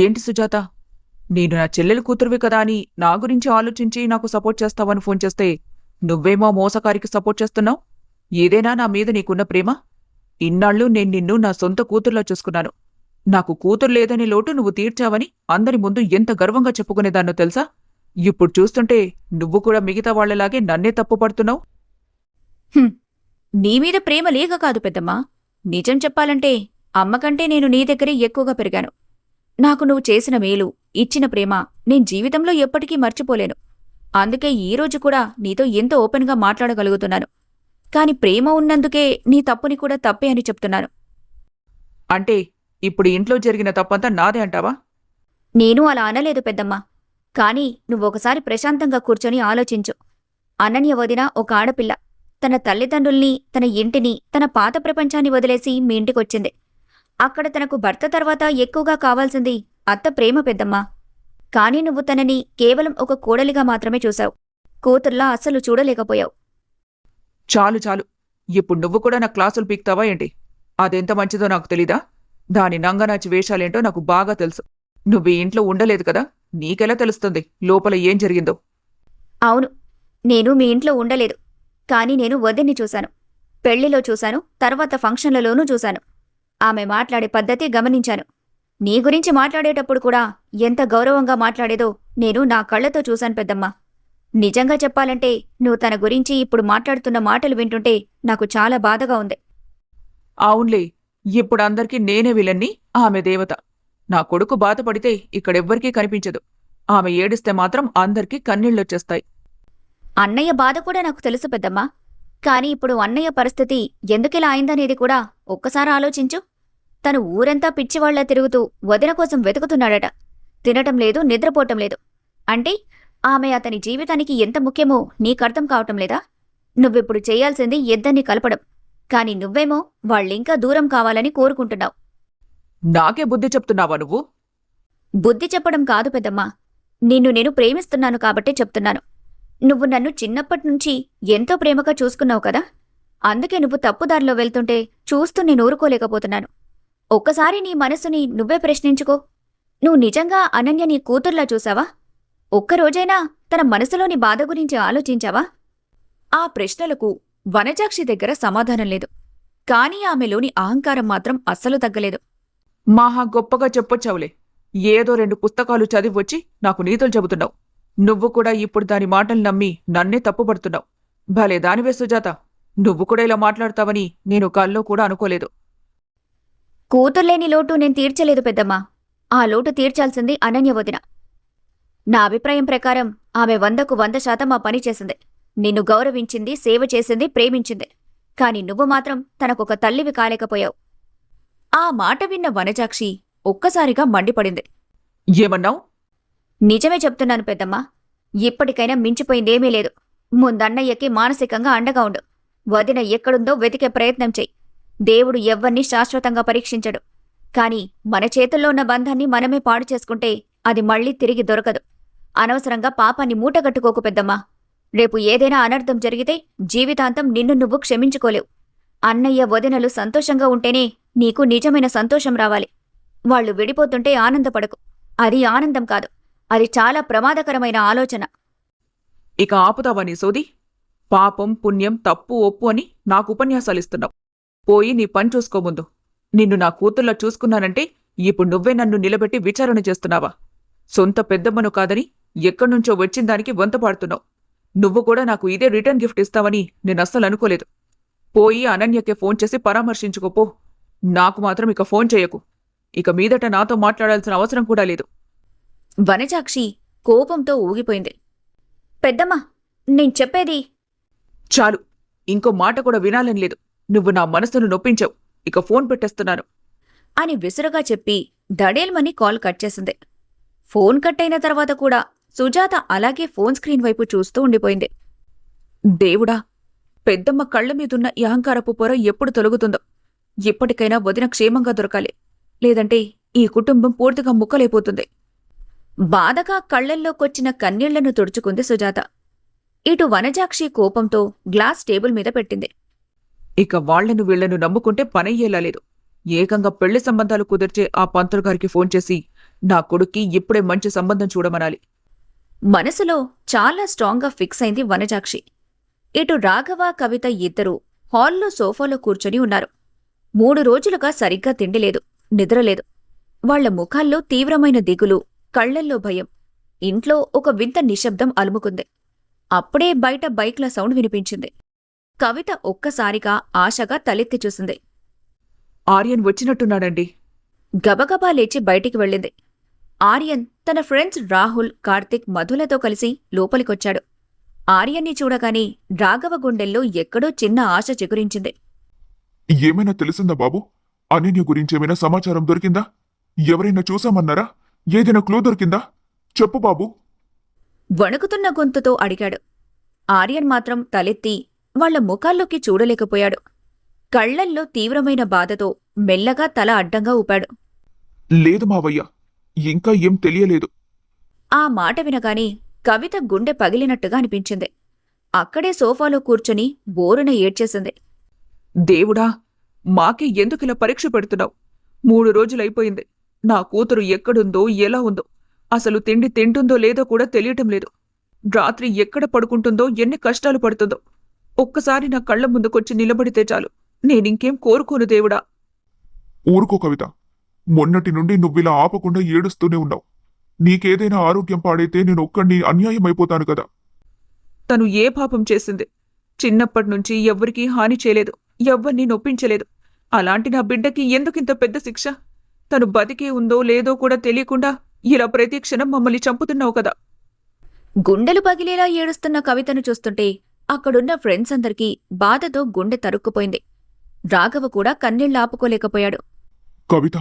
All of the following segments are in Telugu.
ఏంటి సుజాత, నేను నా చెల్లెలు కూతురువి కదా అని నా గురించి ఆలోచించి నాకు సపోర్ట్ చేస్తావని ఫోన్ చేస్తే నువ్వేమో మోసకారికి సపోర్ట్ చేస్తున్నావు? ఏదైనా నా మీద నీకున్న ప్రేమ? ఇన్నాళ్ళు నేను నిన్ను నా సొంత కూతుర్లా చూసుకున్నాను. నాకు కూతురు లేదనే లోటు నువ్వు తీర్చావని అందరి ముందు ఎంత గర్వంగా చెప్పుకునేదాన్నో తెలుసా? ఇప్పుడు చూస్తుంటే నువ్వు కూడా మిగతా వాళ్లలాగే నన్నే తప్పుపడుతున్నావు. నీమీద ప్రేమ లేక కాదు పెద్దమ్మా. నిజం చెప్పాలంటే అమ్మకంటే నేను నీ దగ్గరే ఎక్కువగా పెరిగాను. నాకు నువ్వు చేసిన మేలు, ఇచ్చిన ప్రేమ నేను జీవితంలో ఎప్పటికీ మర్చిపోలేను. అందుకే ఈరోజు కూడా నీతో ఎంతో ఓపెన్గా మాట్లాడగలుగుతున్నాను. కాని ప్రేమ ఉన్నందుకే నీ తప్పుని కూడా తప్పే అని చెప్తున్నాను. అంటే ఇప్పుడు ఇంట్లో జరిగిన తప్పంతా నాదే అంటావా? నేను అలా అనలేదు పెద్దమ్మా. కాని నువ్వొకసారి ప్రశాంతంగా కూర్చొని ఆలోచించు. అనన్య వదిన ఒక ఆడపిల్ల. తన తల్లిదండ్రుల్ని, తన ఇంటిని, తన పాత ప్రపంచాన్ని వదిలేసి మీ ఇంటికొచ్చింది. అక్కడ తనకు భర్త తర్వాత ఎక్కువగా కావాల్సింది అత్త ప్రేమ పెద్దమ్మా. కాని నువ్వు తనని కేవలం ఒక కోడలిగా మాత్రమే చూశావు. కూతుర్లా అస్సలు చూడలేకపోయావు. చాలు చాలు, ఇప్పుడు నువ్వు కూడా నా క్లాసులు పీక్తావా ఏంటి? అదెంత మంచిదో నాకు తెలీదా? దాని నంగనాచి వేషాలేంటో నాకు బాగా తెలుసు. నువ్వు ఈ ఇంట్లో ఉండలేదు కదా, నీకెలా తెలుస్తుంది లోపల ఏం జరిగిందో? అవును, నేను మీ ఇంట్లో ఉండలేదు. కాని నేను వదిన్ని చూశాను. పెళ్లిలో చూశాను, తర్వాత ఫంక్షన్లలోనూ చూశాను. ఆమె మాట్లాడే పద్ధతి గమనించాను. నీ గురించి మాట్లాడేటప్పుడు కూడా ఎంత గౌరవంగా మాట్లాడేదో నేను నా కళ్లతో చూశాను పెద్దమ్మా. నిజంగా చెప్పాలంటే నువ్వు తన గురించి ఇప్పుడు మాట్లాడుతున్న మాటలు వింటుంటే నాకు చాలా బాధగా ఉంది. అవునులే, ఇప్పుడు అందరికీ నేనే విలన్ని, ఆమె దేవత. నా కొడుకు బాధపడితే ఇక్కడెవ్వరికీ కనిపించదు. ఆమె ఏడిస్తే మాత్రం అందరికీ కన్నీళ్లొచ్చేస్తాయి. అన్నయ్య బాధ కూడా నాకు తెలుసు పెద్దమ్మా. కాని ఇప్పుడు అన్నయ్య పరిస్థితి ఎందుకిలా అయిందనేది కూడా ఒక్కసారి ఆలోచించు. తను ఊరంతా పిచ్చివాళ్ల తిరుగుతూ వదిన కోసం వెతుకుతున్నాడట. తినటం లేదు, నిద్రపోవటం లేదు. అంటే ఆమె అతని జీవితానికి ఎంత ముఖ్యమో నీకర్థం కావటం లేదా? నువ్విప్పుడు చెయ్యాల్సింది ఇద్దరినీ కలపడం. కాని నువ్వేమో వాళ్ళింకా దూరం కావాలని కోరుకుంటున్నావు. నాకే బుద్ధి చెప్తున్నావా నువ్వు? బుద్ధి చెప్పడం కాదు పెద్దమ్మా. నిన్ను నేను ప్రేమిస్తున్నాను కాబట్టే చెప్తున్నాను. నువ్వు నన్ను చిన్నప్పటినుంచి ఎంతో ప్రేమగా చూసుకున్నావు కదా. అందుకే నువ్వు తప్పుదారిలో వెళ్తుంటే చూస్తూ నేను ఊరుకోలేకపోతున్నాను. ఒక్కసారి నీ మనస్సుని నువ్వే ప్రశ్నించుకో. నువ్వు నిజంగా అనన్య నీ కూతుర్లా చూసావా? ఒక్కరోజైనా తన మనసులోని బాధ గురించి ఆలోచించావా? ఆ ప్రశ్నలకు వనజాక్షి దగ్గర సమాధానం లేదు. కాని ఆమెలోని అహంకారం మాత్రం అస్సలు తగ్గలేదు. మహా గొప్పగా చెప్పొచ్చావులే. ఏదో 2 పుస్తకాలు చదివొచ్చి నాకు నీతులు చెబుతున్నావు. నువ్వు కూడా ఇప్పుడు దాని మాటలు నమ్మి నన్నే తప్పుపడుతున్నావు. భలే దానివే సుజాత, నువ్వు కూడా ఇలా మాట్లాడతావని నేను కల్లో కూడా అనుకోలేదు. కూతుర్లేని లోటు నేను తీర్చలేదు పెద్దమ్మా. ఆ లోటు తీర్చాల్సింది అనన్య వదిన. నా అభిప్రాయం ప్రకారం ఆమె 100కు 100% ఆ పని చేసింది. నిన్ను గౌరవించింది, సేవ చేసింది, ప్రేమించింది. కాని నువ్వు మాత్రం తనకొక తల్లివి కాలేకపోయావు. ఆ మాట విన్న వనజాక్షి ఒక్కసారిగా మండిపడింది. ఏమన్నావు? నిజమే చెప్తున్నాను పెద్దమ్మా. ఇప్పటికైనా మించిపోయిందేమీ లేదు. ముందన్నయ్యకి మానసికంగా అండగా ఉండు. వదిన ఎక్కడుందో వెతికే ప్రయత్నం చెయ్యి. దేవుడు ఎవ్వరినీ శాశ్వతంగా పరీక్షించడు. కాని మన చేతుల్లో ఉన్న బంధాన్ని మనమే పాడు చేసుకుంటే అది మళ్లీ తిరిగి దొరకదు. అనవసరంగా పాపాన్ని మూటగట్టుకోకు పెద్దమ్మా. రేపు ఏదైనా అనర్థం జరిగితే జీవితాంతం నిన్ను నువ్వు క్షమించుకోలేవు. అన్నయ్య వదినలు సంతోషంగా ఉంటేనే నీకు నిజమైన సంతోషం రావాలి. వాళ్లు విడిపోతుంటే ఆనందపడకు. అది ఆనందం కాదు, అది చాలా ప్రమాదకరమైన ఆలోచన. ఇక ఆపుతావా నీ సోది? పాపం, పుణ్యం, తప్పు, ఒప్పు అని నాకు ఉపన్యాసాలిస్తున్నావు. పోయి నీ పని చూసుకోముందు. నిన్ను నా కూతుర్లా చూసుకున్నానంటే ఇప్పుడు నువ్వే నన్ను నిలబెట్టి విచారణ చేస్తున్నావా? సొంత పెద్దమ్మను కాదని ఎక్కడ్నుంచో వచ్చిందానికి వంతపాడుతున్నావు. నువ్వు కూడా నాకు ఇదే రిటర్న్ గిఫ్ట్ ఇస్తావని నేనస్సలు అనుకోలేదు. పోయి అనన్యకే ఫోన్ చేసి పరామర్శించుకోపో. నాకు మాత్రం ఇక ఫోన్ చేయకు. ఇక మీదట నాతో మాట్లాడాల్సిన అవసరం కూడా లేదు. వనజాక్షి కోపంతో ఊగిపోయింది. పెద్దమ్మా, నేను చెప్పేది. చాలు, ఇంకో మాట కూడా వినాలని లేదు. నువ్వు నా మనసును నొప్పించావు. ఇక ఫోన్ పెట్టేస్తున్నాను అని విసురుగా చెప్పి దడేల్మని కాల్ కట్ చేసింది. ఫోన్ కట్ అయిన తర్వాత కూడా సుజాత అలాగే ఫోన్ స్క్రీన్ వైపు చూస్తూ ఉండిపోయింది. దేవుడా, పెద్దమ్మ కళ్లమీదున్న ఈ అహంకారపు పొర ఎప్పుడు తొలగుతుందో. ఇప్పటికైనా వదిన క్షేమంగా దొరకాలి, లేదంటే ఈ కుటుంబం పూర్తిగా ముక్కలైపోతుంది. బాధగా కళ్లల్లోకొచ్చిన కన్నీళ్లను తుడుచుకుంది సుజాత. ఇటు వనజాక్షి కోపంతో గ్లాస్ టేబుల్ మీద పెట్టింది. ఇక వాళ్లను వీళ్లను నమ్ముకుంటే పనయ్యేలా లేదు. ఏకంగా పెళ్లి సంబంధాలు కుదిర్చే ఆ పంతులు గారికి ఫోన్ చేసి నా కొడుక్కి ఇప్పుడే మంచి సంబంధం చూడమనాలి. మనసులో చాలా స్ట్రాంగ్గా ఫిక్స్ అయింది వనజాక్షి. ఇటు రాఘవ, కవిత ఇద్దరూ హాల్లో సోఫాలో కూర్చొని ఉన్నారు. 3 రోజులుగా సరిగ్గా తిండిలేదు, నిద్రలేదు. వాళ్ల ముఖాల్లో తీవ్రమైన దిగులు, కళ్లల్లో భయం. ఇంట్లో ఒక వింత నిశ్శబ్దం అలుముకుంది. అప్పుడే బయట బైక్ల సౌండ్ వినిపించింది. కవిత ఒక్కసారిగా ఆశగా తలెత్తి చూసింది. ఆర్యన్ వచ్చినట్టున్నాడండి. గబగబా లేచి బయటికి వెళ్ళింది. ఆర్యన్ తన ఫ్రెండ్స్ రాహుల్, కార్తిక్, మధులతో కలిసి లోపలికొచ్చాడు. ఆర్యన్ని చూడగానే రాఘవ గుండెల్లో ఎక్కడో చిన్న ఆశ చిగురించింది. ఏమైనా తెలిసిందా బాబు? అనన్య గురించి ఏమైనా సమాచారం దొరికిందా? ఎవరైనా చూసామన్నారా? ఏదైనా క్లూ దొరికిందా? చెప్పు బాబు. వణుకుతున్న గొంతుతో అడిగాడు. ఆర్యన్ మాత్రం తలెత్తి వాళ్ల ముఖాల్లోకి చూడలేకపోయాడు. కళ్లల్లో తీవ్రమైన బాధతో మెల్లగా తల అడ్డంగా ఊపాడు. లేదు మావయ్య, ఇంకా ఏం తెలియలేదు. ఆ మాట వినగానే కవిత గుండె పగిలినట్టుగా అనిపించింది. అక్కడే సోఫాలో కూర్చొని బోరున ఏడ్చేసింది. దేవుడా, మాకే ఎందుకిలా పరీక్ష పెడుతున్నావు? 3 రోజులైపోయింది. నా కూతురు ఎక్కడుందో, ఎలా ఉందో, అసలు తిండి తింటుందో లేదో కూడా తెలియటం లేదు. రాత్రి ఎక్కడ పడుకుంటుందో, ఎన్ని కష్టాలు పడుతుందో. ఒక్కసారి నా కళ్ల ముందుకొచ్చి నిలబడితే చాలు. నేనింకేం కోరుకోను దేవుడా. ఊరుకో కవిత, మొన్నటి నుండి నువ్విలా ఆపకుండా ఏడుస్తూనే ఉన్నావు. నీకేదైనా ఆరోగ్యం పాడైతే నేను ఒక్కడిని అన్యాయమైపోతాను కదా. తను ఏ పాపం చేసింది? చిన్నప్పటినుంచి ఎవ్వరికీ హాని చేయలేదు, ఎవ్వరినీ నొప్పించలేదు. అలాంటి నా బిడ్డకి ఎందుకింత పెద్ద శిక్ష? తను బతికే ఉందో లేదో కూడా తెలియకుండా ఇలా ప్రతి క్షణం మమ్మల్ని చంపుతున్నావు కదా. గుండెలు పగిలేలా ఏడుస్తున్న కవితను చూస్తుంటే అక్కడున్న ఫ్రెండ్స్ అందరికీ బాధతో గుండె తరుక్కుపోయింది. రాఘవ కూడా కన్నీళ్లాపుకోలేకపోయాడు. కవిత,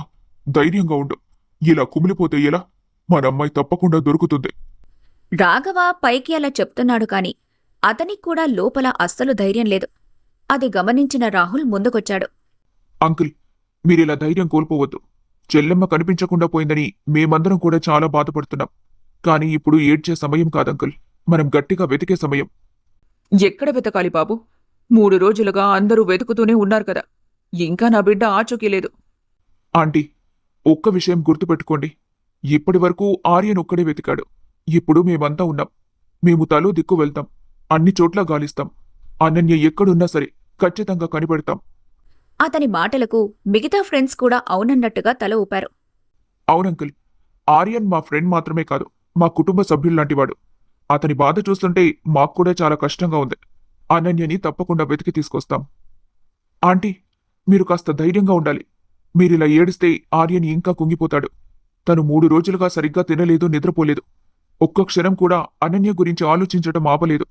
ధైర్యంగా ఉండు. ఇలా కుమిలిపోతే ఎలా? మనమ్మాయి తప్పకుండా దొరుకుతుంది. రాఘవ పైకి అలా చెప్తున్నాడు కాని అతనికి కూడా లోపల అస్సలు ధైర్యం లేదు. అది గమనించిన రాహుల్ ముందుకొచ్చాడు. అంకుల్, మీరిలా ధైర్యం కోల్పోవద్దు. చెల్లెమ్మ కనిపించకుండా పోయిందని మేమందరం కూడా చాలా బాధపడుతున్నాం. కానీ ఇప్పుడు ఏడ్చే సమయం కాదంకుల్, మనం గట్టిగా వెతికే సమయం. ఎక్కడ వెతకాలి బాబు? 3 రోజులుగా అందరూ వెతుకుతూనే ఉన్నారు కదా. ఇంకా నా బిడ్డ ఆచూకీ లేదు. ఆంటీ, ఒక్క విషయం గుర్తుపెట్టుకోండి. ఇప్పటివరకు ఆర్యన్ ఒక్కడే వెతికాడు. ఇప్పుడు మేమంతా ఉన్నాం. మేము తలో దిక్కు వెళ్తాం, అన్ని చోట్ల గాలిస్తాం. అనన్య ఎక్కడున్నా సరే ఖచ్చితంగా కనిపెడతాం. అతని మాటలకు మిగతా ఫ్రెండ్స్ కూడా అవునన్నట్టుగా తల ఊపారు. అవునంకుల్, ఆర్యన్ మా ఫ్రెండ్ మాత్రమే కాదు, మా కుటుంబ సభ్యుల్లాంటివాడు. అతని బాధ చూస్తుంటే మాకు కూడా చాలా కష్టంగా ఉంది. అనన్యని తప్పకుండా వెతికి తీసుకొస్తాం. ఆంటీ, మీరు కాస్త ధైర్యంగా ఉండాలి. మీరిలా ఏడిస్తే ఆర్యన్ ఇంకా కుంగిపోతాడు. తను 3 రోజులుగా సరిగ్గా తినలేదు, నిద్రపోలేదు. ఒక్క క్షణం కూడా అనన్య గురించి ఆలోచించటం ఆపలేదు.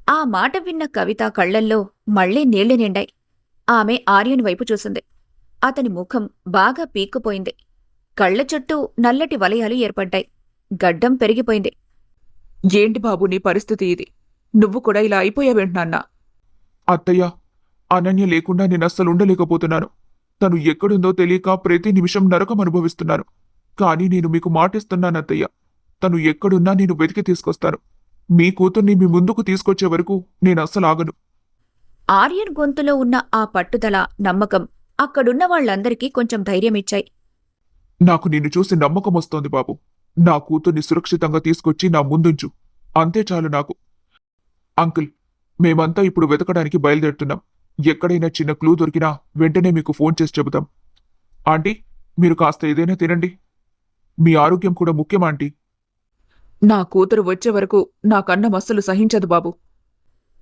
ఆ మాట విన్న కవిత కళ్లల్లో మళ్లీ నీళ్లు నిండాయి. ఆమె ఆర్యన్ వైపు చూసింది. అతని ముఖం బాగా పీక్కుపోయింది. కళ్ల చుట్టూ నల్లటి వలయాలు ఏర్పడ్డాయి. గడ్డం పెరిగిపోయింది. ఏంటి బాబు నీ పరిస్థితి ఇది? నువ్వు కూడా ఇలా అయిపోయావేంటన్నా? అత్తయ్య, అనన్య లేకుండా నేనస్సలు ఉండలేకపోతున్నాను. తను ఎక్కడుందో తెలియక ప్రతి నిమిషం నరకం అనుభవిస్తున్నాను. కానీ నేను మీకు మాటిస్తున్నానత్తయ్య, తను ఎక్కడున్నా నేను వెతికి తీసుకొస్తాను. మీ కూతుర్ని మీ ముందుకు తీసుకొచ్చే వరకు నేనస్సలు ఆగను. ఆర్యన్ గొంతులో ఉన్న ఆ పట్టుదల, నమ్మకం అక్కడున్న వాళ్లందరికీ కొంచెం ధైర్యమిచ్చాయి. నాకు నిన్ను చూసి నమ్మకం వస్తోంది బాబు. నా కూతుర్ని సురక్షితంగా తీసుకొచ్చి నా ముందుంచు, అంతే చాలు నాకు. అంకుల్, మేమంతా ఇప్పుడు వెతకడానికి బయలుదేరుతున్నాం. ఎక్కడైనా చిన్న క్లూ దొరికినా వెంటనే మీకు ఫోన్ చేసి చెబుతాం. ఆంటీ, మీరు కాస్త ఏదైనా తినండి. మీ ఆరోగ్యం కూడా ముఖ్యం ఆంటీ. నా కూతురు వచ్చే వరకు నాకన్నం అస్సలు సహించదు బాబు.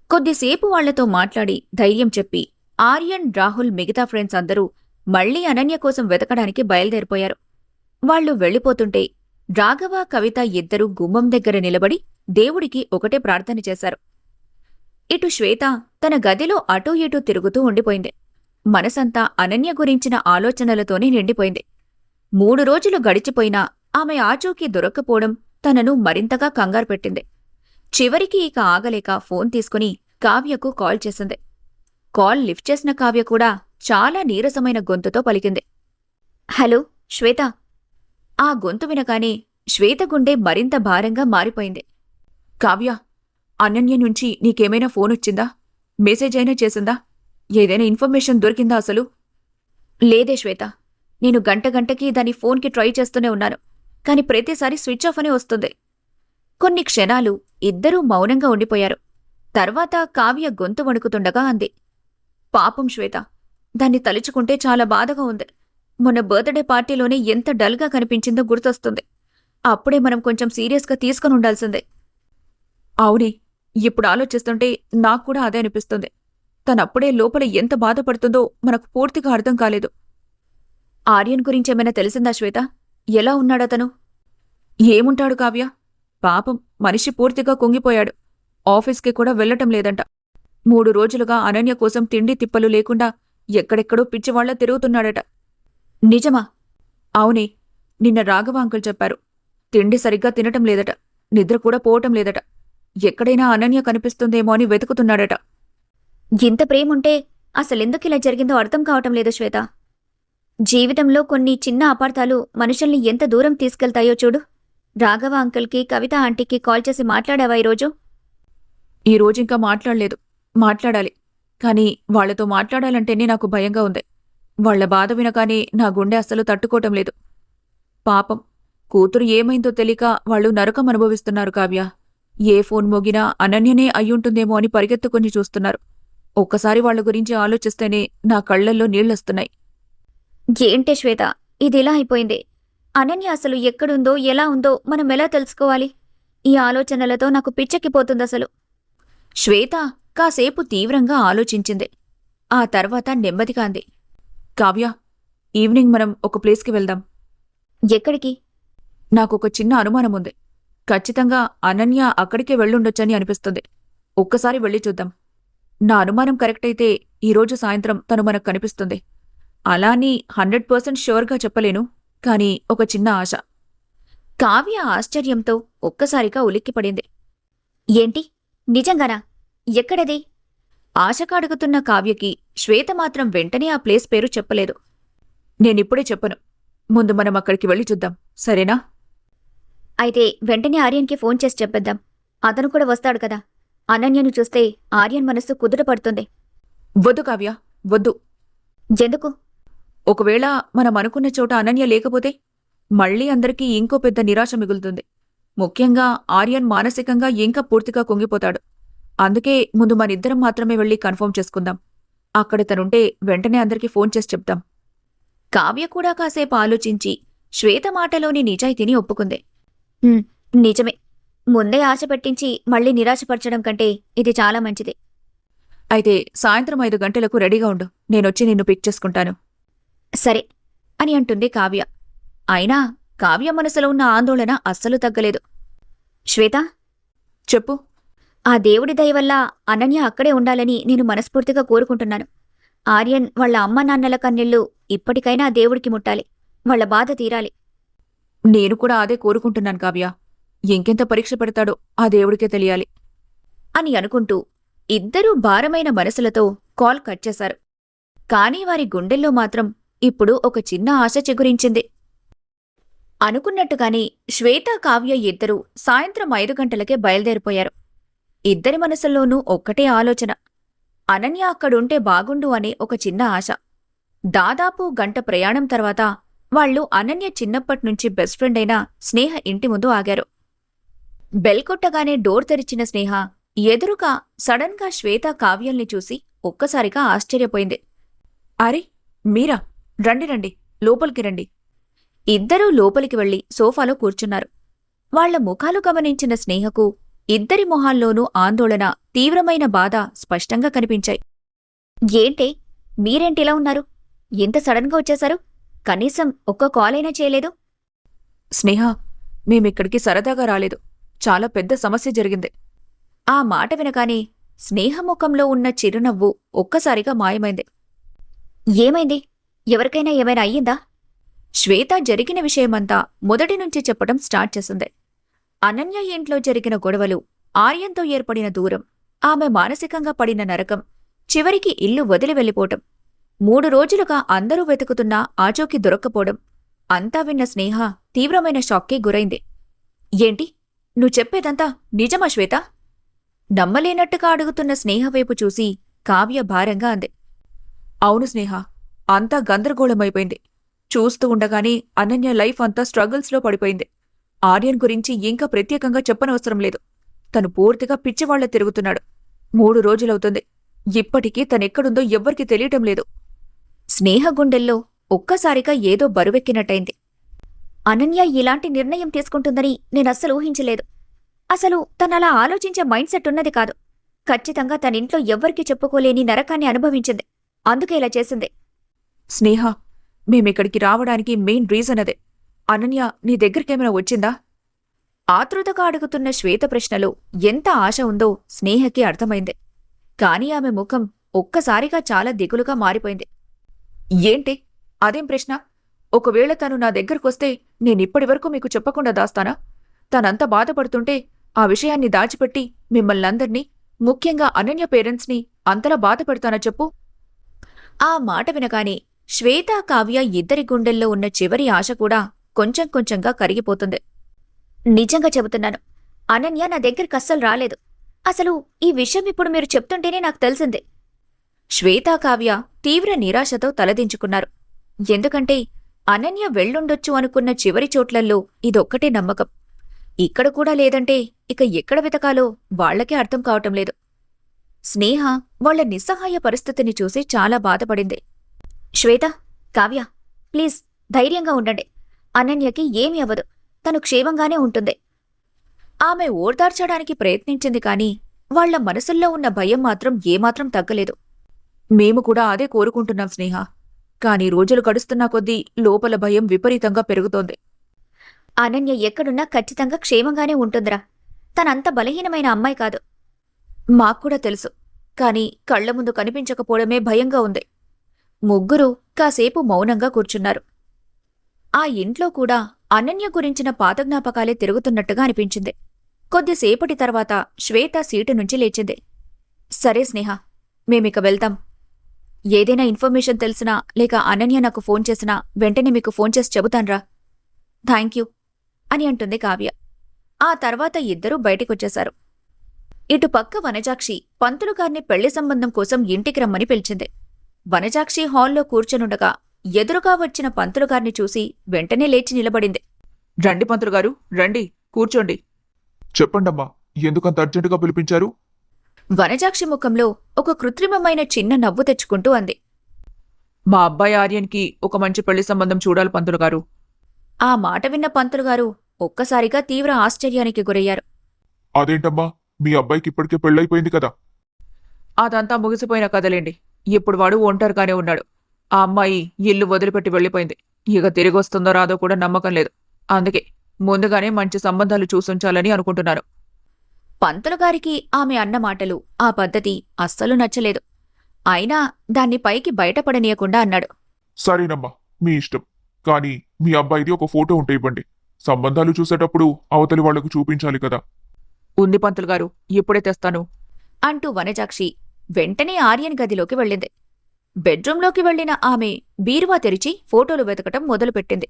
కొద్దిసేపు వాళ్లతో మాట్లాడి ధైర్యం చెప్పి ఆర్యన్, రాహుల్, మిగతా ఫ్రెండ్స్ అందరూ మళ్లీ అనన్య కోసం వెతకడానికి బయలుదేరిపోయారు. వాళ్లు వెళ్లిపోతుంటే రాఘవ, కవిత ఇద్దరూ గుమ్మం దగ్గర నిలబడి దేవుడికి ఒకటే ప్రార్థన చేశారు. ఇటు శ్వేత తన గదిలో అటూ ఇటూ తిరుగుతూ ఉండిపోయింది. మనసంతా అనన్య గురించిన ఆలోచనలతోనే నిండిపోయింది. 3 రోజులు గడిచిపోయినా ఆమె ఆచూకీ దొరక్కపోవడం తనను మరింతగా కంగారు పెట్టింది. చివరికి ఇక ఆగలేక ఫోన్ తీసుకుని కావ్యకు కాల్ చేసింది. కాల్ లిఫ్ట్ చేసిన కావ్య కూడా చాలా నీరసమైన గొంతుతో పలికింది. హలో శ్వేత. ఆ గొంతు వినగానే శ్వేత గుండె మరింత భారంగా మారిపోయింది. కావ్య, అనన్య నుంచి నీకేమైనా ఫోనొచ్చిందా? మెసేజ్ అయినా చేసిందా? ఏదైనా ఇన్ఫర్మేషన్ దొరికిందా అసలు? లేదే శ్వేత, నేను గంటకి దాని ఫోన్కి ట్రై చేస్తూనే ఉన్నాను. కాని ప్రతిసారి స్విచ్ ఆఫ్ అని వస్తుంది. కొన్ని క్షణాలు ఇద్దరూ మౌనంగా ఉండిపోయారు. తర్వాత కావ్య గొంతు వణుకుతుండగా అంది, పాపం శ్వేత, దాన్ని తలుచుకుంటే చాలా బాధగా ఉంది. మొన్న బర్త్డే పార్టీలోనే ఎంత డల్గా కనిపించిందో గుర్తొస్తుంది. అప్పుడే మనం కొంచెం సీరియస్గా తీసుకుని ఉండాల్సిందే. అవునే, ఇప్పుడు ఆలోచిస్తుంటే నాకు కూడా అదే అనిపిస్తుంది. తనప్పుడే లోపల ఎంత బాధపడుతుందో మనకు పూర్తిగా అర్థం కాలేదు. ఆర్యన్ గురించేమైనా తెలిసిందా శ్వేత? ఎలా ఉన్నాడతను? ఏముంటాడు కావ్య, పాపం మనిషి పూర్తిగా కుంగిపోయాడు. ఆఫీస్కి కూడా వెళ్లటం లేదంట. 3 రోజులుగా అనన్య కోసం తిండి తిప్పలు లేకుండా ఎక్కడెక్కడో పిచ్చివాళ్ల తిరుగుతున్నాడట. నిజమా? అవునే, నిన్న రాఘవ అంకుల్ చెప్పారు. తిండి సరిగ్గా తినటం లేదట, నిద్ర కూడా పోవటం లేదట. ఎక్కడైనా అనన్య కనిపిస్తుందేమో అని వెతుకుతున్నాడట. ఇంత ప్రేముంటే అసలెందుకిలా జరిగిందో అర్థం కావటం లేదు శ్వేత. జీవితంలో కొన్ని చిన్న అపార్థాలు మనుషుల్ని ఎంత దూరం తీసుకెళ్తాయో చూడు. రాఘవ అంకుల్కి, కవిత ఆంటీకి కాల్ చేసి మాట్లాడావా ఈరోజు? ఈ రోజుంకా మాట్లాడలేదు. మాట్లాడాలి. కానీ వాళ్లతో మాట్లాడాలంటేనే నాకు భయంగా ఉంది. వాళ్ల బాధ వినగానే నా గుండె అస్సలు తట్టుకోవటం లేదు. పాపం, కూతురు ఏమైందో తెలియక వాళ్ళు నరకం అనుభవిస్తున్నారు కావ్య. ఏ ఫోన్ మోగినా అనన్యనే అయ్యుంటుందేమో అని పరిగెత్తుకుని చూస్తున్నారు. ఒక్కసారి వాళ్ల గురించి ఆలోచిస్తేనే నా కళ్లల్లో నీళ్లొస్తున్నాయి. ఏంటే శ్వేత, ఇదిలా అయిపోయింది. అనన్య అసలు ఎక్కడుందో, ఎలా ఉందో మనం ఎలా తెలుసుకోవాలి? ఈ ఆలోచనలతో నాకు పిచ్చెక్కిపోతుందసలు. శ్వేత కాసేపు తీవ్రంగా ఆలోచించింది. ఆ తర్వాత నెమ్మదిగా అంది, కావ్య, ఈవినింగ్ మనం ఒక ప్లేస్కి వెళ్దాం. ఎక్కడికి? నాకొక చిన్న అనుమానముంది. ఖచ్చితంగా అనన్య అక్కడికే వెళ్ళుండొచ్చని అనిపిస్తుంది. ఒక్కసారి వెళ్ళి చూద్దాం. నా అనుమానం కరెక్ట్ అయితే ఈరోజు సాయంత్రం తను మనకు కనిపిస్తుంది. అలాని 100% ష్యూర్గా చెప్పలేను, కానీ ఒక చిన్న ఆశ. కావ్య ఆశ్చర్యంతో ఒక్కసారిగా ఉలిక్కిపడింది. ఏంటి? నిజంగానా? ఎక్కడది? ఆశ కాడుగుతున్న కావ్యకి శ్వేత మాత్రం వెంటనే ఆ ప్లేస్ పేరు చెప్పలేదు. నేనిప్పుడే చెప్పను. ముందు మనం అక్కడికి వెళ్ళి చూద్దాం, సరేనా? అయితే వెంటనే ఆర్యన్కి ఫోన్ చేసి చెప్పేద్దాం. అతను కూడా వస్తాడు కదా. అనన్యను చూస్తే ఆర్యన్ మనస్సు కుదుటపడుతుంది. వద్దు కావ్య, వద్దు. ఎందుకు? ఒకవేళ మనం అనుకున్న చోట అనన్య లేకపోతే మళ్లీ అందరికీ ఇంకో పెద్ద నిరాశ మిగులుతుంది. ముఖ్యంగా ఆర్యన్ మానసికంగా ఇంకా పూర్తిగా కుంగిపోతాడు. అందుకే ముందు మనిద్దరం మాత్రమే వెళ్ళి కన్ఫర్మ్ చేసుకుందాం. అక్కడ తనుంటే వెంటనే అందరికీ ఫోన్ చేసి చెప్తాం. కావ్య కూడా కాసేపు ఆలోచించి శ్వేత మాటలోని నిజాయితీని ఒప్పుకుంది. నిజమే. ముందే ఆశ పెట్టించి మళ్ళీ నిరాశపరచడం కంటే ఇది చాలా మంచిది. అయితే సాయంత్రం 5 గంటలకు రెడీగా ఉండు. నేనొచ్చి నిన్ను పిక్ చేసుకుంటాను. సరే అని అంటుంది కావ్య. అయినా కావ్య మనసులో ఉన్న ఆందోళన అస్సలు తగ్గలేదు. శ్వేత, చెప్పు. ఆ దేవుడి దయ వల్ల అనన్య అక్కడే ఉండాలని నేను మనస్ఫూర్తిగా కోరుకుంటున్నాను. ఆర్యన్ వాళ్ళ అమ్మ నాన్నల కన్నీళ్లు ఇప్పటికైనా ఆ దేవుడికి ముట్టాలి. వాళ్ళ బాధ తీరాలి. నేను కూడా అదే కోరుకుంటున్నాను కావ్య. ఇంకెంత పరీక్ష పెడతాడో ఆ దేవుడికే తెలియాలి అని అనుకుంటూ ఇద్దరూ భారమైన మనసులతో కాల్ కట్ చేశారు. కానీ వారి గుండెల్లో మాత్రం ఇప్పుడు ఒక చిన్న ఆశ చిగురించింది. అనుకున్నట్టుగానే శ్వేత, కావ్య ఇద్దరూ సాయంత్రం 5 గంటలకే బయలుదేరిపోయారు. ఇద్దరి మనసుల్లోనూ ఒక్కటే ఆలోచన. అనన్య అక్కడుంటే బాగుండు అనే ఒక చిన్న ఆశ. దాదాపు గంట ప్రయాణం తర్వాత వాళ్లు అనన్య చిన్నప్పట్నుంచి బెస్ట్ ఫ్రెండ్ అయిన స్నేహ ఇంటి ముందు ఆగారు. బెల్ కొట్టగానే డోర్ తెరిచిన స్నేహ ఎదురుగా సడన్గా శ్వేత, కావ్యల్ని చూసి ఒక్కసారిగా ఆశ్చర్యపోయింది. అరే, మీరా? రండి రండి, లోపలికి రండి. ఇద్దరూ లోపలికి వెళ్లి సోఫాలో కూర్చున్నారు. వాళ్ల ముఖాలు గమనించిన స్నేహకు ఇద్దరి మొహాల్లోనూ ఆందోళన, తీవ్రమైన బాధ స్పష్టంగా కనిపించాయి. ఏంటే, మీరేంటిలా ఉన్నారు? ఇంత సడన్గా వచ్చేశారు? కనీసం ఒక్క కాల్ అయినా చేయలేదు? స్నేహ, మేమిక్కడికి సరదాగా రాలేదు. చాలా పెద్ద సమస్య జరిగింది. ఆ మాట వినగానే స్నేహ ముఖంలో ఉన్న చిరునవ్వు ఒక్కసారిగా మాయమైంది. ఏమైంది? ఎవరికైనా ఏమైనా అయ్యిందా? శ్వేత జరిగిన విషయమంతా మొదటి నుంచి చెప్పడం స్టార్ట్ చేసింది. అనన్య ఇంట్లో జరిగిన గొడవలు, ఆర్యంతో ఏర్పడిన దూరం, ఆమె మానసికంగా పడిన నరకం, చివరికి ఇల్లు వదిలి వెళ్ళిపోవటం, 3 రోజులుగా అందరూ వెతుకుతున్నా ఆచూకీ దొరక్కపోవడం అంతా విన్న స్నేహ తీవ్రమైన షాక్కి గురైంది. ఏంటి, నువ్వు చెప్పేదంతా నిజమా శ్వేత? నమ్మలేనట్టుగా అడుగుతున్న స్నేహ వైపు చూసి కావ్య భారంగా అంది. అవును స్నేహ, అంతా గందరగోళమైపోయింది. చూస్తూ ఉండగానే అనన్య లైఫ్ అంతా స్ట్రగుల్స్లో పడిపోయింది. ఆర్యన్ గురించి ఇంకా ప్రత్యేకంగా చెప్పనవసరం లేదు. తను పూర్తిగా పిచ్చివాళ్ల తిరుగుతున్నాడు. 3 రోజులవుతుంది. ఇప్పటికీ తనెక్కడుందో ఎవ్వరికీ తెలియటం లేదు. స్నేహ గుండెల్లో ఒక్కసారిగా ఏదో బరువెక్కినట్టయింది. అనన్య ఇలాంటి నిర్ణయం తీసుకుంటుందని నేనస్సలు ఊహించలేదు. అసలు తనలా ఆలోచించే మైండ్ సెట్ ఉన్నది కాదు. ఖచ్చితంగా తనింట్లో ఎవ్వరికీ చెప్పుకోలేని నరకాన్ని అనుభవించింది. అందుకే ఇలా చేసింది. స్నేహ, మేమిక్కడికి రావడానికి మెయిన్ రీజన్ అదే. అనన్య నీ దగ్గరికేమైనా వచ్చిందా? ఆతృతగా అడుగుతున్న శ్వేత ప్రశ్నలో ఎంత ఆశ ఉందో స్నేహకి అర్థమైంది. కాని ఆమె ముఖం ఒక్కసారిగా చాలా దిగులుగా మారిపోయింది. ఏంటి అదేం ప్రశ్న? ఒకవేళ తను నా దగ్గరకొస్తే నేనిప్పటివరకు మీకు చెప్పకుండా దాస్తానా? తనంత బాధపడుతుంటే ఆ విషయాన్ని దాచిపెట్టి మిమ్మల్నందర్నీ, ముఖ్యంగా అనన్య పేరెంట్స్ని అంతలా బాధపెడతానా చెప్పు? ఆ మాట వినగానే శ్వేత, కావ్య ఇద్దరి గుండెల్లో ఉన్న చివరి ఆశ కూడా కొంచెం కొంచెంగా కరిగిపోతుంది. నిజంగా చెబుతున్నాను, అనన్య నా దగ్గరికి అస్సలు రాలేదు. అసలు ఈ విషయం ఇప్పుడు మీరు చెప్తుంటేనే నాకు తెలిసింది. శ్వేత, కావ్య తీవ్ర నిరాశతో తలదించుకున్నారు. ఎందుకంటే అనన్య వెళ్ళుండొచ్చు అనుకున్న చివరి చోట్లల్లో ఇదొక్కటే నమ్మకం. ఇక్కడ కూడా లేదంటే ఇక ఎక్కడ వెతకాలో వాళ్లకే అర్థం కావటం లేదు. స్నేహ వాళ్ల నిస్సహాయ పరిస్థితిని చూసి చాలా బాధపడింది. శ్వేత, కావ్య, ప్లీజ్ ధైర్యంగా ఉండండి. అనన్యకి ఏమీ అవ్వదు. తను క్షేమంగానే ఉంటుంది. ఆమె ఓర్దార్చడానికి ప్రయత్నించింది కాని వాళ్ల మనసుల్లో ఉన్న భయం మాత్రం ఏమాత్రం తగ్గలేదు. మేము కూడా అదే కోరుకుంటున్నాం స్నేహ. కాని రోజులు గడుస్తున్నా కొద్దీ లోపల భయం విపరీతంగా పెరుగుతోంది. అనన్య ఎక్కడున్నా ఖచ్చితంగా క్షేమంగానే ఉంటుందిరా. తనంత బలహీనమైన అమ్మాయి కాదు. మాక్కూడా తెలుసు. కాని కళ్ల ముందు కనిపించకపోవడమే భయంగా ఉంది. ముగ్గురు కాసేపు మౌనంగా కూర్చున్నారు. ఆ ఇంట్లో కూడా అనన్య గురించిన పాత జ్ఞాపకాలే తిరుగుతున్నట్టుగా అనిపించింది. కొద్దిసేపటి తర్వాత శ్వేత సీటు నుంచి లేచింది. సరే స్నేహ, మేమిక వెళ్తాం. ఏదైనా ఇన్ఫర్మేషన్ తెలిసినా లేక అనన్య నాకు ఫోన్ చేసినా వెంటనే మీకు ఫోన్ చేసి చెబుతాన్రా. థాంక్యూ అని అంటుంది కావ్య. ఆ తర్వాత ఇద్దరూ బయటికొచ్చేశారు. ఇటు పక్క వనజాక్షి పంతులుగారిని పెళ్లి సంబంధం కోసం ఇంటికి రమ్మని పిలిచింది. వనజాక్షి హాల్లో కూర్చొనుండగా ఎదురుగా వచ్చిన పంతులుగారిని చూసి వెంటనే లేచి నిలబడింది. రండి పంతులుగారు, రండి, కూర్చోండి. చెప్పండమ్మా, ఎందుకంత అర్జెంటుగా పిలిపించారు? వనజాక్షి ముఖంలో ఒక కృత్రిమమైన చిన్న నవ్వు తెచ్చుకుంటూ అంది. మా అబ్బాయి ఆర్యన్కి ఒక మంచి పెళ్లి సంబంధం చూడాలి పంతులుగారు. ఆ మాట విన్న పంతులుగారు ఒక్కసారిగా తీవ్ర ఆశ్చర్యానికి గురయ్యారు. అదేంటమ్మా, మీ అబ్బాయికి ఇప్పటికే పెళ్ళైపోయింది కదా? అదంతా ముగిసిపోయిన కదలేండి. ఇప్పుడు వాడు ఒంటరిగానే ఉన్నాడు. ఆ అమ్మాయి ఇల్లు వదిలిపెట్టి వెళ్ళిపోయింది. ఇక తిరిగొస్తుందో రాదో కూడా నమ్మకం లేదు. అందుకే ముందుగానే మంచి సంబంధాలు చూసుంచాలని అనుకుంటున్నాను. పంతులుగారికి ఆమె అన్న మాటలు, ఆ పద్ధతి అస్సలు నచ్చలేదు. అయినా దాన్ని పైకి బయటపడనీయకుండా అన్నాడు. సరేనమ్మా, మీ ఇష్టం. కానీ మీ అబ్బాయిది ఒక ఫోటో ఉంటే ఇవ్వండి. సంబంధాలు చూసేటప్పుడు అవతలి వాళ్లకు చూపించాలి కదా. ఉంది పంతులుగారు, ఇప్పుడే తెస్తాను అంటూ వనజాక్షి వెంటనే ఆర్యన్ గదిలోకి వెళ్ళింది. బెడ్రూంలోకి వెళ్లిన ఆమె బీరువా తెరిచి ఫోటోలు వెతకటం మొదలుపెట్టింది.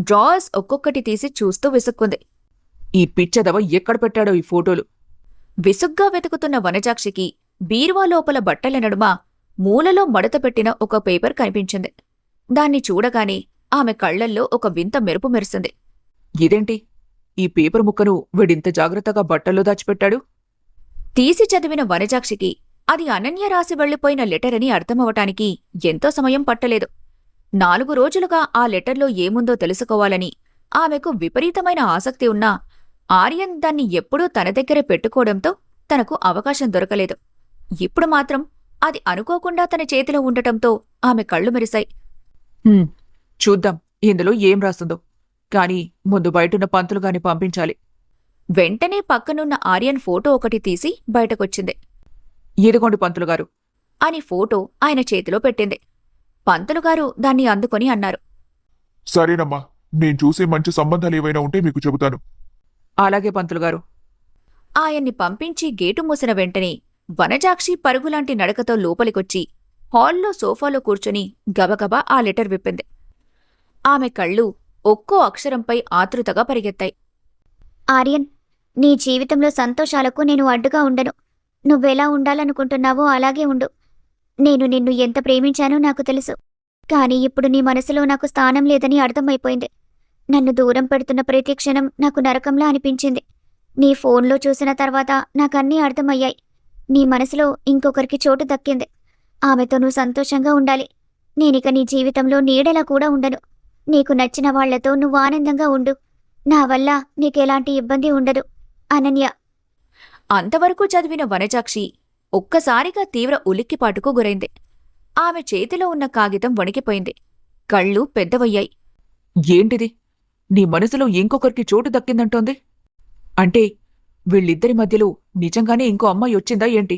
డ్రాయర్స్ ఒక్కొక్కటి తీసి చూస్తూ విసుక్కుంది. ఈ పిచ్చదవ ఎక్కడ పెట్టాడో ఈ ఫోటోలు. విసుగ్గా వెతుకుతున్న వనజాక్షికి బీరువా లోపల బట్టల నడుమ మూలలో మడతపెట్టిన ఒక పేపర్ కనిపించింది. దాన్ని చూడగానే ఆమె కళ్లల్లో ఒక వింత మెరుపు మెరిసింది. ఇదేంటి? ఈ పేపర్ ముక్కను వీడింత జాగ్రత్తగా బట్టల్లో దాచిపెట్టాడు? తీసి చదివిన వనజాక్షికి అది అనన్య రాసి వెళ్లిపోయిన లెటర్ అని అర్థమవటానికి ఎంతో సమయం పట్టలేదు. 4 రోజులుగా ఆ లెటర్లో ఏముందో తెలుసుకోవాలని ఆమెకు విపరీతమైన ఆసక్తి ఉన్నా ఆర్యన్ దాన్ని ఎప్పుడూ తన దగ్గరే పెట్టుకోవడంతో తనకు అవకాశం దొరకలేదు. ఇప్పుడు మాత్రం అది అనుకోకుండా తన చేతిలో ఉండటంతో ఆమె కళ్ళు మెరిశాయి. చూద్దాం ఇందులో ఏం రాస్తుందో. కాని ముందు బయటున్న పంతులుగాని పంపించాలి. వెంటనే పక్కనున్న ఆర్యన్ ఫోటో ఒకటి తీసి బయటకొచ్చింది. ఇదిగోండి పంతులుగారు అని ఫోటో ఆయన చేతిలో పెట్టింది. పంతులుగారు దాన్ని అందుకొని అన్నారు. సరేనమ్మా, నేను చూసే మంచి సంబంధాలు ఏవైనా ఉంటే మీకు చెబుతాను. అలాగే పంతులుగారు. ఆయన్ని పంపించి గేటు మూసిన వెంటనే వనజాక్షి పరుగులాంటి నడకతో లోపలికొచ్చి హాల్లో సోఫాలో కూర్చొని గబగబా ఆ లెటర్ విప్పింది. ఆమె కళ్ళు ఒక్కో అక్షరంపై ఆతృతగా పరిగెత్తాయి. ఆర్యన్, నీ జీవితంలో సంతోషాలకు నేను అడ్డుగా ఉండను. నువ్వెలా ఉండాలనుకుంటున్నావో అలాగే ఉండు. నేను నిన్ను ఎంత ప్రేమించానో నాకు తెలుసు. కానీ ఇప్పుడు నీ మనసులో నాకు స్థానం లేదని అర్థమైపోయింది. నన్ను దూరం పెడుతున్న ప్రతి క్షణం నాకు నరకంలా అనిపించింది. నీ ఫోన్లో చూసిన తర్వాత నాకన్నీ అర్థమయ్యాయి. నీ మనసులో ఇంకొకరికి చోటు దక్కింది. ఆమెతో నువ్వు సంతోషంగా ఉండాలి. నేనిక నీ జీవితంలో నీడలా కూడా ఉండను. నీకు నచ్చిన వాళ్లతో నువ్వు ఆనందంగా ఉండు. నా వల్ల నీకెలాంటి ఇబ్బంది ఉండదు. అనన్య. అంతవరకు చదివిన వనజాక్షి ఒక్కసారిగా తీవ్ర ఉలిక్కిపాటుకు గురైంది. ఆమె చేతిలో ఉన్న కాగితం వణికిపోయింది. కళ్ళు పెద్దవయ్యాయి. ఏంటిది? నీ మనసులో ఇంకొకరికి చోటు దక్కిందంటోంది? అంటే వీళ్ళిద్దరి మధ్యలో నిజంగానే ఇంకో అమ్మాయి వచ్చిందా ఏంటి?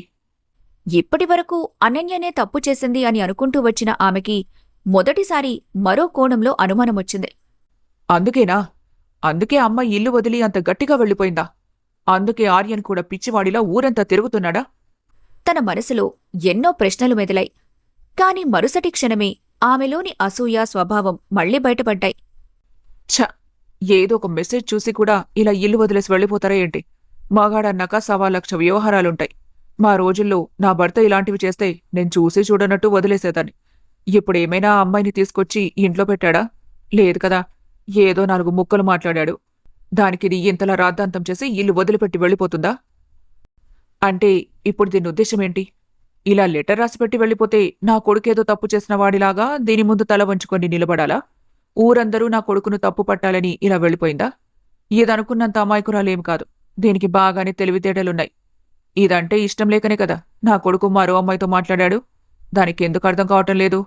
ఇప్పటివరకు అనన్యనే తప్పు చేసింది అని అనుకుంటూ వచ్చిన ఆమెకి మొదటిసారి మరో కోణంలో అనుమానమొచ్చింది. అందుకే అమ్మాయి ఇల్లు వదిలి అంత గట్టిగా వెళ్ళిపోయిందా? అందుకే ఆర్యన్ కూడా పిచ్చివాడిలా ఊరంతా తిరుగుతున్నాడా? తన మనసులో ఎన్నో ప్రశ్నలు మెదిలాయి. కాని మరుసటి క్షణమే ఆమెలోని అసూయ స్వభావం మళ్లీ బయటపడ్డాయి. ఛ! ఏదో ఒక మెసేజ్ చూసి కూడా ఇలా ఇల్లు వదిలేసి వెళ్ళిపోతారా ఏంటి? మగాడన్నాక 1,00,000 వ్యవహారాలుంటాయి. మా రోజుల్లో నా భర్త ఇలాంటివి చేస్తే నేను చూసి చూడనట్టు వదిలేసేదాన్ని. ఇప్పుడేమైనా ఆ అమ్మాయిని తీసుకొచ్చి ఇంట్లో పెట్టాడా? లేదు కదా. ఏదో 4 ముక్కలు మాట్లాడాడు. దానికిది ఇంతలా రాద్ధాంతం చేసి ఇల్లు వదిలిపెట్టి వెళ్ళిపోతుందా? అంటే ఇప్పుడు దీని ఉద్దేశమేంటి? ఇలా లెటర్ రాసిపెట్టి వెళ్ళిపోతే నా కొడుకేదో తప్పు చేసిన వాడిలాగా దీని ముందు తల వంచుకొని నిలబడాలా? ఊరందరూ నా కొడుకును తప్పు పట్టాలని ఇలా వెళ్ళిపోయిందా? ఇదనుకున్నంత అమాయకురాలేం కాదు. దీనికి బాగానే తెలివితేటలున్నాయి. ఇదంటే ఇష్టం లేకనే కదా నా కొడుకు మరో అమ్మాయితో మాట్లాడాడు. దానికెందుకు అర్థం కావటం లేదు?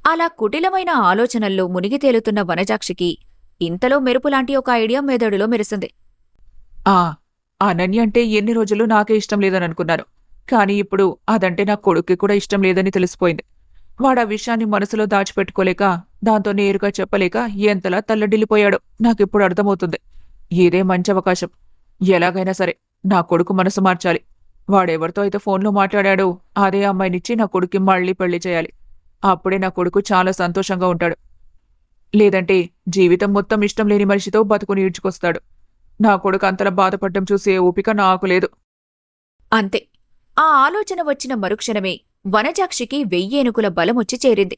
అలా కుటిలమైన ఆలోచనల్లో మునిగి తేలుతున్న వనజాక్షికి ఇంతలో మెరుపులాంటి ఒక ఐడియా మెదడులో మెరిసింది. అనన్య అంటే ఎన్ని రోజులు నాకే ఇష్టం లేదని అనుకున్నాను. కాని ఇప్పుడు అదంటే నా కొడుక్కి కూడా ఇష్టం లేదని తెలిసిపోయింది. వాడా విషయాన్ని మనసులో దాచిపెట్టుకోలేక, దాంతో నేరుగా చెప్పలేక ఎంతలా తల్లడిల్లిపోయాడో నాకిప్పుడు అర్థమవుతుంది. ఇదే మంచి అవకాశం. ఎలాగైనా సరే నా కొడుకు మనసు మార్చాలి. వాడెవరితో అయితే ఫోన్లో మాట్లాడాడో అదే అమ్మాయినిచ్చి నా కొడుక్కి మళ్లీ పెళ్లి చేయాలి. అప్పుడే నా కొడుకు చాలా సంతోషంగా ఉంటాడు. లేదంటే జీవితం మొత్తం ఇష్టం లేని మనిషితో బతుకుని ఈడ్చుకొస్తాడు. నా కొడుకు అంతలా బాధపడ్డం చూసే ఓపిక నాకు లేదు. అంతే. ఆ ఆలోచన వచ్చిన మరుక్షణమే వనజాక్షికి 1000 ఏనుగుల బలమొచ్చి చేరింది.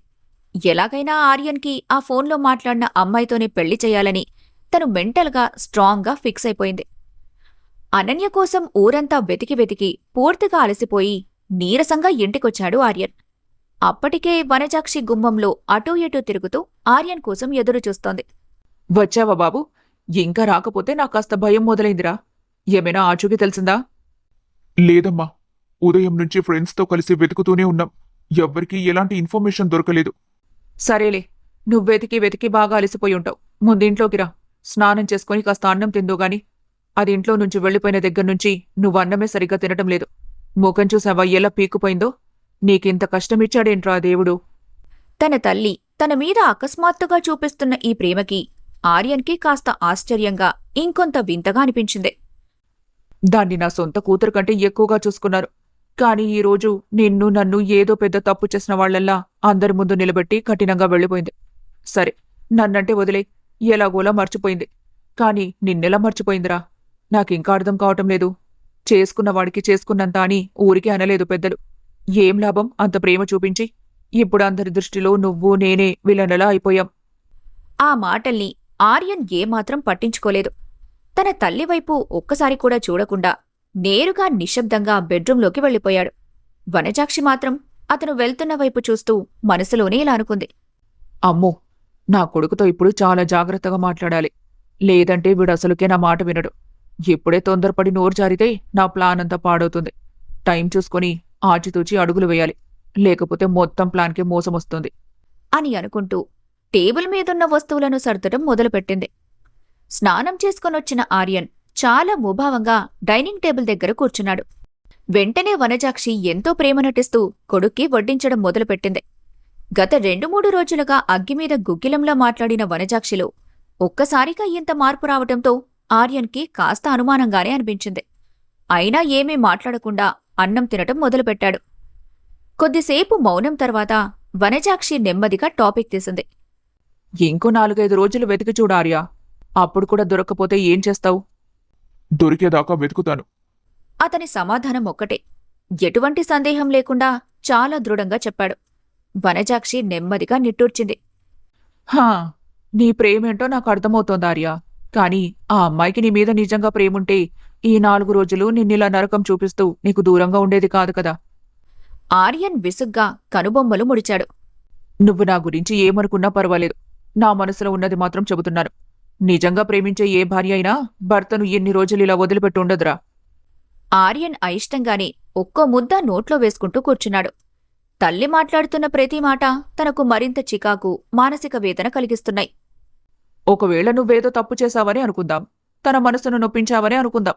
ఎలాగైనా ఆర్యన్కి ఆ ఫోన్లో మాట్లాడిన అమ్మాయితోనే పెళ్లి చేయాలని తను మెంటల్గా స్ట్రాంగ్గా ఫిక్స్ అయిపోయింది. అనన్య కోసం ఊరంతా వెతికి వెతికి పూర్తిగా అలసిపోయి నీరసంగా ఇంటికొచ్చాడు ఆర్యన్. అప్పటికే వనజాక్షి గుమ్మంలో అటూ ఇటూ తిరుగుతూ ఆర్యన్ కోసం ఎదురుచూస్తోంది. వచ్చావా బాబు? ఇంకా రాకపోతే నాకు కాస్త భయం మొదలైందిరా. ఏమైనా ఆచూకీ తెలిసిందా? లేదమ్మా, ఉదయం నుంచి ఫ్రెండ్స్తో కలిసి వెతుకుతూనే ఉన్నాం. ఎవ్వరికీ ఎలాంటి ఇన్ఫర్మేషన్ దొరకలేదు. సరేలే, నువ్వెతికి వెతికి బాగా అలసిపోయి ఉంటావు. ముందింట్లోకి రా. స్నానం చేసుకుని కాస్త అన్నం తిందుగాని. అది ఇంట్లో నుంచి వెళ్లిపోయిన దగ్గర్నుంచి నువ్వు అన్నమే సరిగ్గా తినటం లేదు. ముఖం చూసావా ఎలా పీక్కుపోయిందో? నీకింత కష్టమిచ్చాడేంట్రా దేవుడు? తన తల్లి తన మీద అకస్మాత్తుగా చూపిస్తున్న ఈ ప్రేమకి ఆర్యన్కి కాస్త ఆశ్చర్యంగా, ఇంకొంత వింతగా అనిపించింది. దాన్ని నా సొంత కూతురు కంటే ఎక్కువగా చూసుకున్నారు. కాని ఈరోజు నన్ను ఏదో పెద్ద తప్పు చేసిన వాళ్లల్లా అందరి ముందు నిలబెట్టి కఠినంగా వెళ్ళిపోయింది. సరే, నన్నంటే వదిలే, ఎలాగోలా మర్చిపోయింది. కాని నిన్నెలా మర్చిపోయిందిరా? నాకింకా అర్థం కావటం లేదు. చేసుకున్నవాడికి చేసుకున్నంత అని ఊరికే అనలేదు పెద్దలు. ఏం లాభం అంత ప్రేమ చూపించి? ఇప్పుడు అందరి దృష్టిలో నువ్వు నేనే విలనలా అయిపోయాం. ఆ మాటల్ని ఆర్యన్ ఏమాత్రం పట్టించుకోలేదు. తన తల్లివైపు ఒక్కసారి కూడా చూడకుండా నేరుగా నిశ్శబ్దంగా బెడ్రూంలోకి వెళ్ళిపోయాడు. వనజాక్షి మాత్రం అతను వెళ్తున్న వైపు చూస్తూ మనసులోనే ఇలా అనుకుంది. అమ్మో, నా కొడుకుతో ఇప్పుడు చాలా జాగ్రత్తగా మాట్లాడాలి. లేదంటే వీడసలుకే నా మాట వినడు. ఇప్పుడే తొందరపడి నోరు జారితే నా ప్లాన్ అంతా పాడవుతుంది. టైం చూసుకుని ఆచితూచి అడుగులు వేయాలి. లేకపోతే మొత్తం ప్లాన్కే మోసమొస్తుంది అని అనుకుంటూ టేబుల్ మీదున్న వస్తువులను సర్దటం మొదలుపెట్టింది. స్నానం చేసుకొనొచ్చిన ఆర్యన్ చాలా ముభావంగా డైనింగ్ టేబుల్ దగ్గర కూర్చున్నాడు. వెంటనే వనజాక్షి ఎంతో ప్రేమ నటిస్తూ కొడుక్కి వడ్డించడం మొదలుపెట్టింది. గత 2-3 రోజులుగా అగ్గిమీద గుగ్గిలంలా మాట్లాడిన వనజాక్షిలో ఒక్కసారిగా ఇంత మార్పు రావటంతో ఆర్యన్కి కాస్త అనుమానంగానే అనిపించింది. అయినా ఏమీ మాట్లాడకుండా అన్నం తినటం మొదలుపెట్టాడు. కొద్దిసేపు మౌనం తర్వాత వనజాక్షి నెమ్మదిగా టాపిక్ తీసింది. ఇంకో 4-5 రోజులు వెతికి చూడు ఆర్య. అప్పుడు కూడా దొరక్కపోతే ఏం చేస్తావు? దొరికేదాకా వెతుకుతాను. అతని సమాధానం ఒక్కటే. ఎటువంటి సందేహం లేకుండా చాలా దృఢంగా చెప్పాడు. వనజాక్షి నెమ్మదిగా నిట్టూర్చింది. హా, నీ ప్రేమేంటో నాకు అర్థమవుతోంది ఆర్య. కాని ఆ అమ్మాయికి నీ మీద నిజంగా ప్రేముంటే ఈ 4 రోజులు నిన్నిలా నరకం చూపిస్తూ నీకు దూరంగా ఉండేది కాదు కదా. ఆర్యన్ విసుగ్గా కనుబొమ్మలు ముడిచాడు. నువ్వు నా గురించి ఏమనుకున్నా పర్వాలేదు. నా మనసులో ఉన్నది మాత్రం చెబుతున్నాను. నిజంగా ప్రేమించే ఏ భార్య అయినా భర్తను ఎన్ని రోజులు ఇలా వదిలిపెట్టి ఉండదురా. ఆర్యన్ అయిష్టంగానే ఒక్కో ముద్ద నోట్లో వేసుకుంటూ కూర్చున్నాడు. తల్లి మాట్లాడుతున్న ప్రతి మాట తనకు మరింత చికాకు, మానసిక వేదన కలిగిస్తున్నాయి. ఒకవేళ నువ్వేదో తప్పు చేశావని అనుకుందాం. తన మనసును నొప్పించావని అనుకుందాం.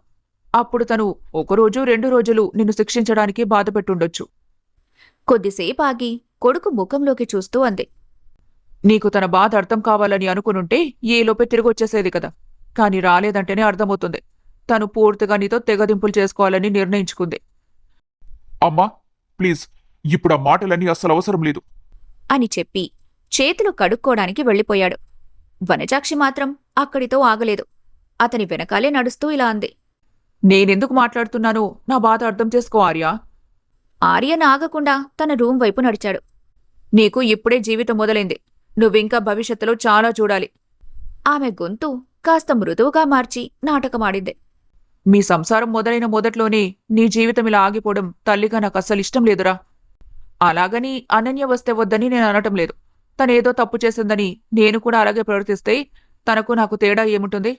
అప్పుడు తను 1 రోజు 2 రోజులు నిన్ను శిక్షించడానికి బాధపెట్టుండొచ్చు. కొద్దిసేపు ఆగి కొడుకు ముఖంలోకి చూస్తూ అంది. నీకు తన బాధ అర్థం కావాలని అనుకునుంటే ఏలోపే తిరిగొచ్చేసేది కదా. కాని రాలేదంటేనే అర్థమవుతుంది. తను పూర్తిగా నీతో తెగదింపులు చేసుకోవాలని నిర్ణయించుకుంది. అమ్మా, ప్లీజ్, ఇప్పుడు ఆ మాటలన్నీ అస్సలు అవసరం లేదు. అని చెప్పి చేతులు కడుక్కోడానికి వెళ్ళిపోయాడు. వనజాక్షి మాత్రం అక్కడితో ఆగలేదు. అతని వెనకాలే నడుస్తూ ఇలా అంది. నేనెందుకు మాట్లాడుతున్నానో నా బాధ అర్థం చేసుకో ఆర్య. ఆర్యన్ ఆగకుండా తన రూం వైపు నడిచాడు. నీకు ఇప్పుడే జీవితం మొదలైంది. నువ్వింకా భవిష్యత్తులో చాలా చూడాలి. ఆమె గొంతు కాస్త మృదువుగా మార్చి నాటకమాడింది. మీ సంసారం మొదలైన మొదట్లోనే నీ జీవితం ఇలా ఆగిపోవడం తల్లిగా నాకు అస్సలిష్టం లేదురా. అలాగని అనన్య వస్తే వద్దని నేను అనటం లేదు. తనేదో తప్పు చేసిందని నేను కూడా అలాగే ప్రవర్తిస్తే తనకు నాకు తేడా ఏముంటుంది?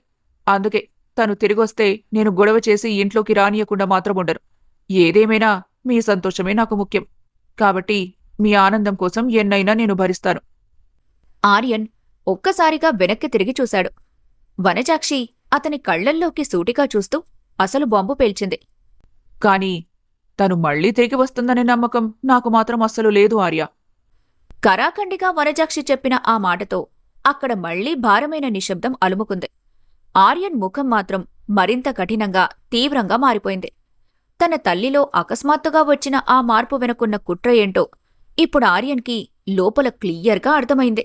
అందుకే తను తిరిగొస్తే నేను గొడవ చేసి ఇంట్లోకి రానియకుండా మాత్రం ఉండను. ఏదేమైనా మీ సంతోషమే నాకు ముఖ్యం. కాబట్టి మీ ఆనందం కోసం ఎన్నైనా నేను భరిస్తాను. ఆర్యన్ ఒక్కసారిగా వెనక్కి తిరిగి చూశాడు. వనజాక్షి అతని కళ్లల్లోకి సూటిగా చూస్తూ అసలు బాంబు పేల్చింది. కాని తను మళ్లీ తిరిగి వస్తుందనే నమ్మకం నాకు మాత్రం అస్సలు లేదు ఆర్య. కరాఖండిగా వనజాక్షి చెప్పిన ఆ మాటతో అక్కడ మళ్లీ భారమైన నిశ్శబ్దం అలుముకుంది. ఆర్యన్ ముఖం మాత్రం మరింత కఠినంగా, తీవ్రంగా మారిపోయింది. తన తల్లిలో అకస్మాత్తుగా వచ్చిన ఆ మార్పు వెనుకున్న కుట్ర ఏంటో ఇప్పుడు ఆర్యన్కి లోపల క్లియర్గా అర్థమైంది.